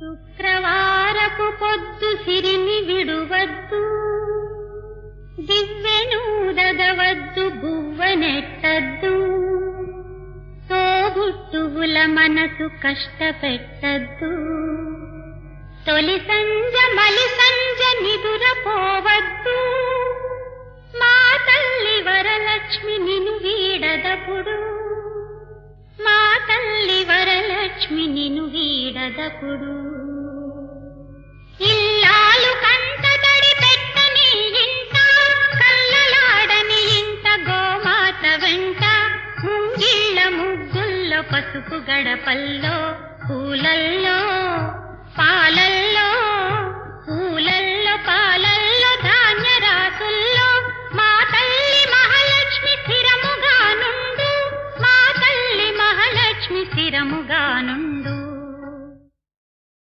శుక్రవారపు పొద్దు సిరిని విడువద్దు, దివ్వెనూదగవద్దు, బువ్వనెట్టద్దు, తోబుట్టువుల మనసు కష్టపెట్టద్దు. తొలి సంజ మలి సంజ నిదురపోవద్దు, మా తల్లి వరలక్ష్మి నిన్ను వీడదపుడు, మా తల్లి వరలక్ష్మి నిన్ను వీడదపుడు. ఇల్లాలు కంటతడి పెట్టని ఇంట, కల్లలాడని ఇంట, గోమాత వెంట, ముంగిళ్ళ ముగ్గుల్లో, పసుపు గడపల్లో, పూలల్లో